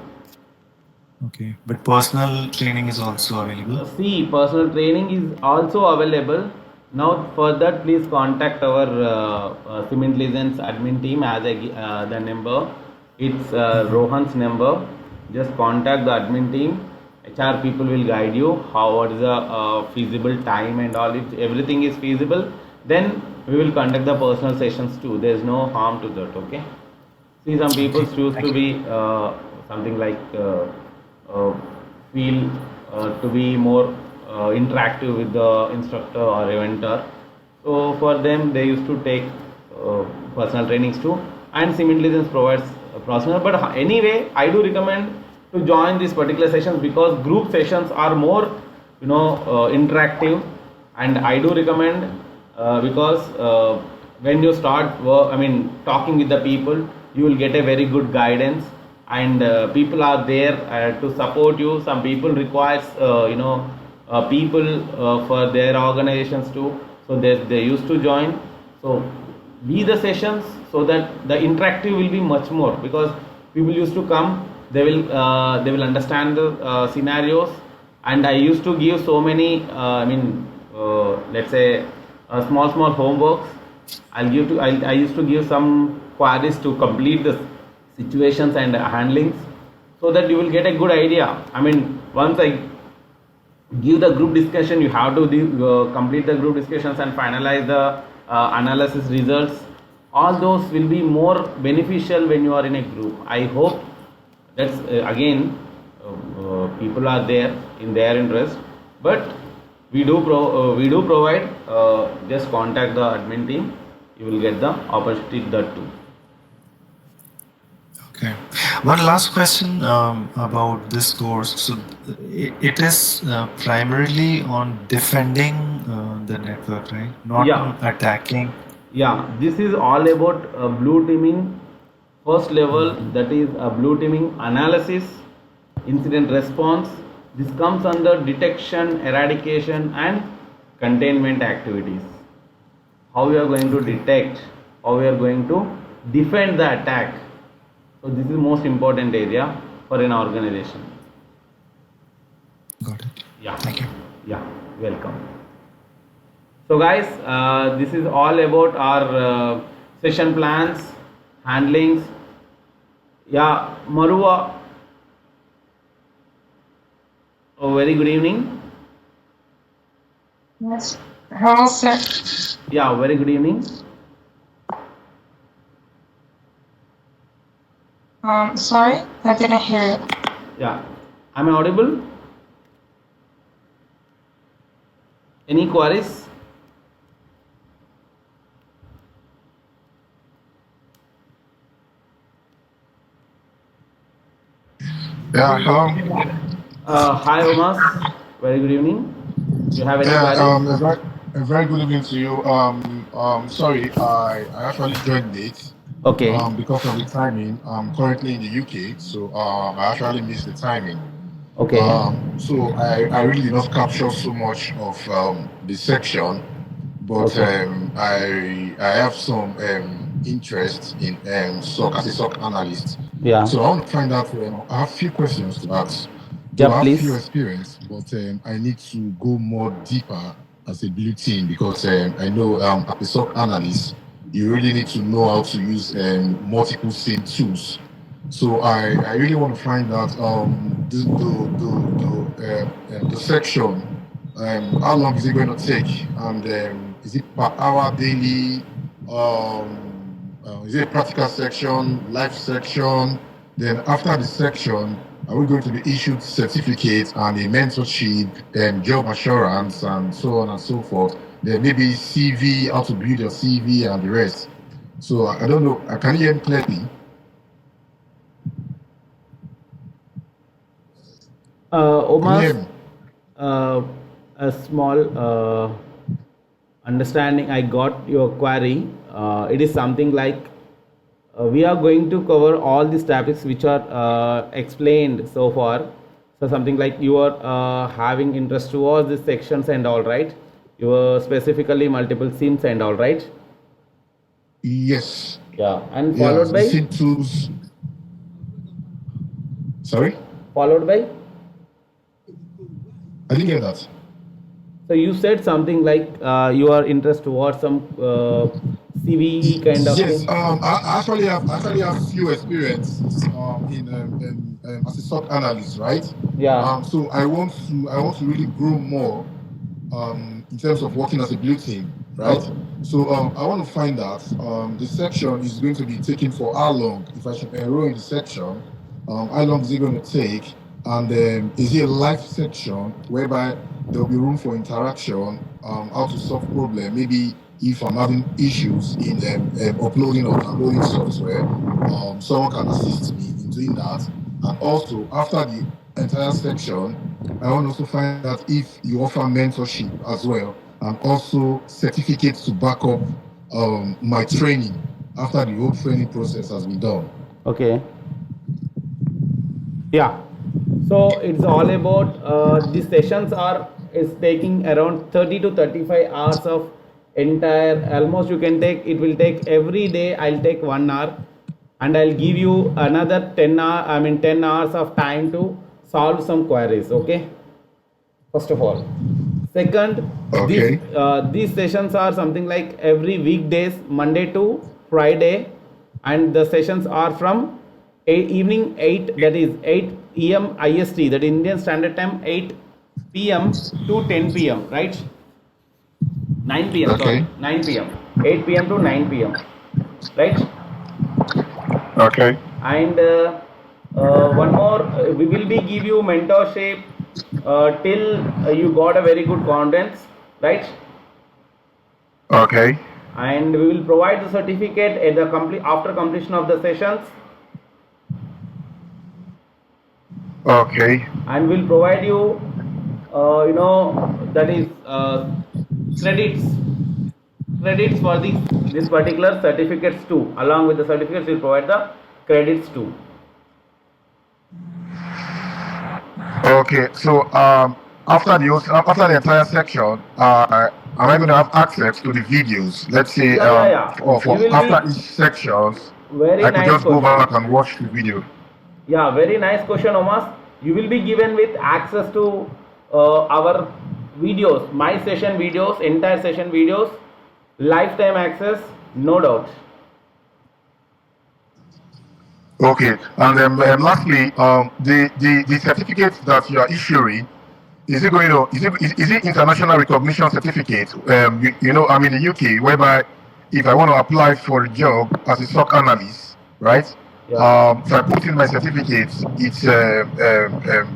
Okay, but personal training is also available. See, personal training is also available. Now, for that, please contact our Cement Legends admin team as the number. It's Rohan's number. Just contact the admin team. HR people will guide you how what is the feasible time and all. If everything is feasible, then we will conduct the personal sessions too. There is no harm to that. Okay. See, some people Okay, choose to thank you. be something like uh, feel to be more interactive with the instructor or eventer. So for them, they used to take uh, personal trainings too, and Cement Legends provides personal. But anyway, I do recommend to join these particular sessions because group sessions are more, interactive, and I do recommend because when you start work, I mean talking with the people, you will get a very good guidance, and people are there to support you. Some people requires people for their organizations too, so they used to join. So be the sessions so that the interactive will be much more because people used to come, they will understand the scenarios, and I used to give so many let's say small homeworks. I used to give some queries to complete the situations and handlings, so that you will get a good idea. I mean, once I give the group discussion, you have to complete the group discussions and finalize the analysis results. All those will be more beneficial when you are in a group. I hope that's again people are there in their interest, but we do provide, just contact the admin team, you will get the opportunity that too. Okay. One last question about this course. So it is primarily on defending the network, right? Not Yeah. on attacking. Yeah, this is all about blue teaming first level, Mhm. that is blue teaming analysis, incident response. This comes under detection, eradication, and containment activities. How we are going to Okay, detect, how we are going to defend the attack. So this is most important area for an organization. got it. Yeah, Thank you. yeah, welcome. So guys, this is all about our session plans, handlings. Yeah, Marua, a very good evening. Yes. Hello, sir. Yeah, very good evening. Sorry, I didn't hear you. Yeah, am I audible? Any queries? Yeah, hello. Hi, Omas. Very good evening. You have any Yeah, queries? a very good evening to you. Sorry, I actually joined late. Okay. Because of the timing. I'm currently in the UK, so I actually missed the timing. Okay. So I really did not capture so much of the section, but Okay. I have some interest in SOC as a SOC analyst. Yeah. So I want to find out. I have few questions to ask. Though Yeah, I have few please. experience, but I need to go more deeper as a blue team because I know as a SOC analyst, you really need to know how to use multiple SIEM tools. So I really want to find out the section, how long is it going to take, and is it per hour, daily? Is it a practical section, live section? Then after the section, are we going to be issued certificates and a mentorship and job assurance and so on and so forth? Then maybe CV, how to build your CV and the rest. So I don't know. Can you hear me clearly? Can you Omar, hear me? a small understanding. I got your query. It is something like we are going to cover all these topics which are explained so far. So something like you are having interest towards these sections and all, right? You are specifically multiple SIEMs and all, right? Yes. Yeah, and Yeah, followed the by SIM tools. Sorry? followed by. I didn't get that. So you said something like you are interest towards some CVE kind of Yes, thing. I actually have few experience as a SOC analyst, right? Yeah. So I want to really grow more in terms of working as a blue team, right? Okay. So I want to find out the section is going to be taken for how long. If I should enroll in the section, how long is it going to take? And is it a live section whereby there will be room for interaction, how to solve problem? Maybe if I'm having issues in uploading or downloading software, someone can assist me in doing that. And also, after the entire section, I want to also find out if you offer mentorship as well, and also certificates to back up my training after the whole training process has been done. Okay. Yeah. So it's all about these sessions are is taking around 30 to 35 hours of entire, almost you can take, it will take every day. I'll take 1 hour and I'll give you another 10 hours of time to solve some queries. Okay. First of all, second, Okay. these sessions are something like every weekdays, Monday to Friday, and the sessions are from evening 8, that is 8 em ist, that is Indian standard time, 8 p.m. to 10 p.m, right? 9 p.m, sorry, Okay. 9 p.m, 8 p.m to 9 p.m, right? Okay. And one more, we will be give you mentorship till you got a very good contents, right? Okay. And we will provide the certificate at the complete after completion of the sessions, Okay. and we'll provide you that is credits for this particular certificates too. Along with the certificates, we'll provide the credits too. Okay. So after the entire section, am I going to have access to the videos? Let's say Yeah. You will after be each sections, very I could nice just go question. back and watch the video. Yeah, very nice question, Omas. You will be given with access to our videos, my session videos, entire session videos, lifetime access, no doubt. Okay. And then lastly, the certificate that you are issuing, is it going to is it international recognition certificate? I'm in the UK, whereby if I want to apply for a job as a SOC analyst, right? Yeah. If I put in my certificates, it's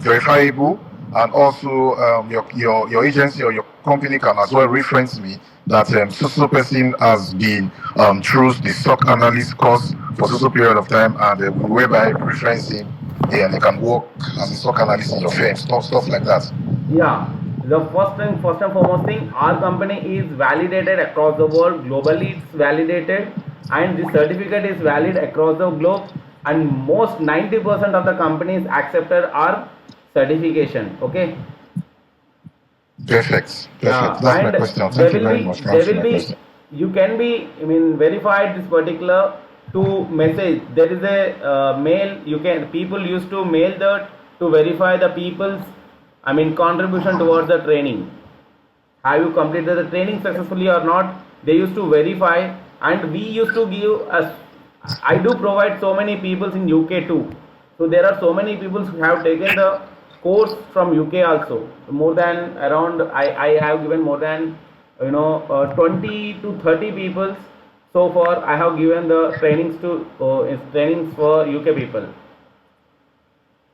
verifiable, and also your agency or your company can as well reference me that so person has been through the SOC analyst course for so period of time, and whereby referencing, and they can work as a SOC analyst in your firm, stuff like that. Yeah. The first and foremost thing, our company is validated across the world. Globally, it's validated, and this certificate is valid across the globe. And most 90% of the companies accepted our certification. Okay. Perfect. Yeah, That's my and question. Thank you very much for answering my question. you can be, I mean, verified this particular to message. There is a mail, you can, people used to mail that to verify the people's, I mean, contribution towards the training. Have you completed the training successfully or not? They used to verify, and we used to give us, I do provide so many people in UK too. So there are so many people who have taken the course from UK also. More than around, I have given more than 20 to 30 people. So far, I have given the trainings for UK people.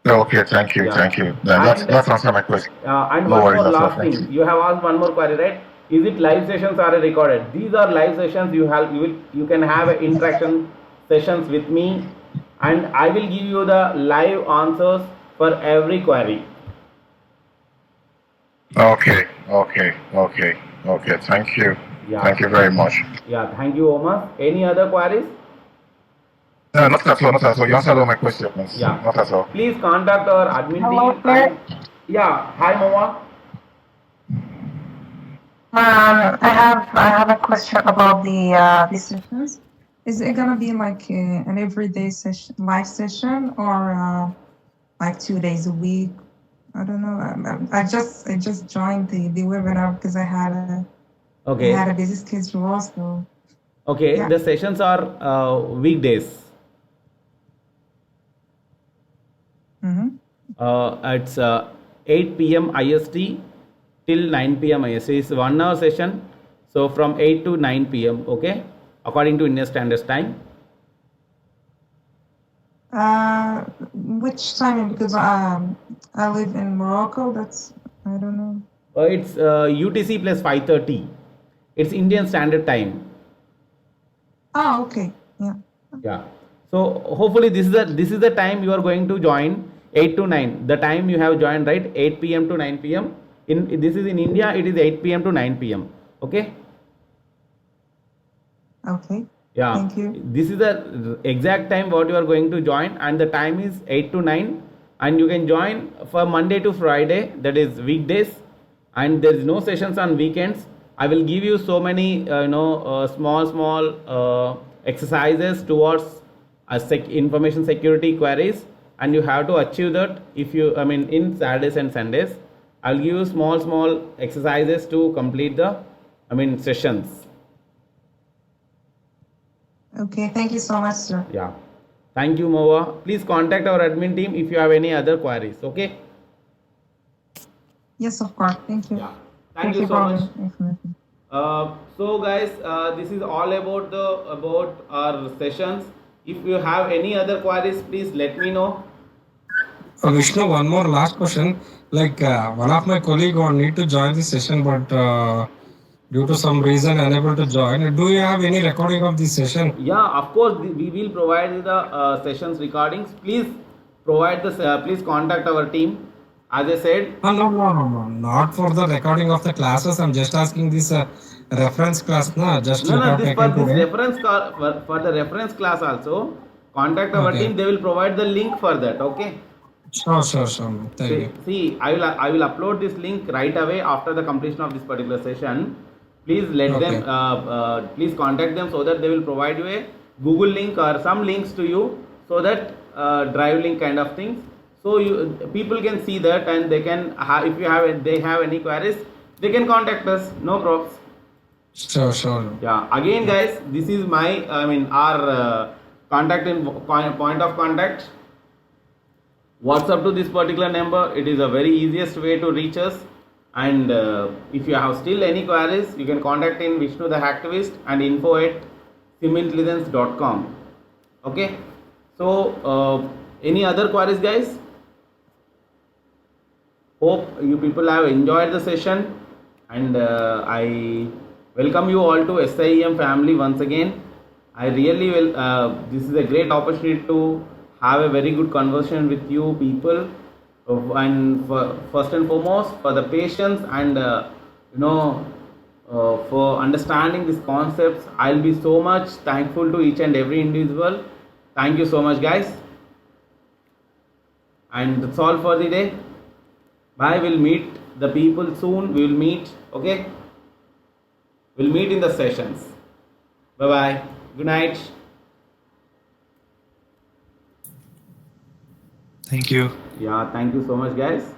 Okay, thank you, Yeah. thank you. That's answered my question. And No one worries more at all. last Thank thing. you. You have asked one more query, right? Is it live sessions or recorded? These are live sessions. You can have interaction sessions with me, and I will give you the live answers for every query. Okay, okay. Thank you. Yeah. Thank you very much. Yeah. Thank you, Omar. Any other queries? No, not at all, not at all. You answered all my questions. Yeah. Not at all. Please contact our admin Hello, team sir. and yeah. Hi, Moa. I have a question about the sessions. Is it gonna be like an everyday session, live session, or like 2 days a week? I don't know. I just joined the webinar because I Okay. had a busy schedule. So Okay. yeah. The sessions are weekdays. Mm-hmm. It's 8 p.m. IST till 9 p.m. IST. It's 1 hour session. So from 8 to 9 p.m. Okay, according to Indian Standard Time. Which timing? Because I live in Morocco. That's I don't know. It's UTC plus 5:30. It's Indian Standard Time. Oh, okay. Yeah. Yeah. So hopefully this is the time you are going to join 8 to 9. The time you have joined, right? 8 p.m. to 9 p.m. This is in India. It is 8 p.m. to 9 p.m. Okay. Okay. Yeah. Thank you. This is the exact time what you are going to join, and the time is 8 to 9, and you can join for Monday to Friday. That is weekdays, and there is no sessions on weekends. I will give you so many small exercises towards information security queries, and you have to achieve that. If you in Saturdays and Sundays, I'll give you small exercises to complete the sessions. Okay. Thank you so much, sir. Yeah. Thank you, Moa. Please contact our admin team if you have any other queries. Okay. Yes, of course. Thank you. Yeah. Thank you you so for much. the information. So guys, this is all about our sessions. If you have any other queries, please let me know. Vishnu, one more last question. Like one of my colleague want need to join this session, but due to some reason unable to join. Do you have any recording of this session? Yeah, of course, we will provide the sessions recordings. Please provide the. Please contact our team. As I said, No. Not for the recording of the classes. I'm just asking this reference class. No, just you no, have this for taken this today. reference call for the reference class also. Contact our Okay. team. They will provide the link for that. Okay. Sure. Thank you. See, I will upload this link right away after the completion of this particular session. Please let them. Okay. Please contact them so that they will provide you a Google link or some links to you, so that drive link kind of things. So people can see that, and they can if they have any queries, they can contact us. No problems. Sure. Yeah. Again, guys, this is our contact in point of contact. WhatsApp to this particular number. It is a very easiest way to reach us. And if you have still any queries, you can contact in Vishnu the Hacktivist and info@simintelligence.com. Okay. So any other queries, guys? Hope you people have enjoyed the session, and I welcome you all to SIEM family once again. I really will. This is a great opportunity to have a very good conversation with you people, and first and foremost for the patience and for understanding these concepts. I'll be so much thankful to each and every individual. Thank you so much, guys, and that's all for the day. Bye. We'll meet the people soon. We will meet. Okay. We'll meet in the sessions. Bye bye. Good night. Thank you. Yeah, thank you so much, guys.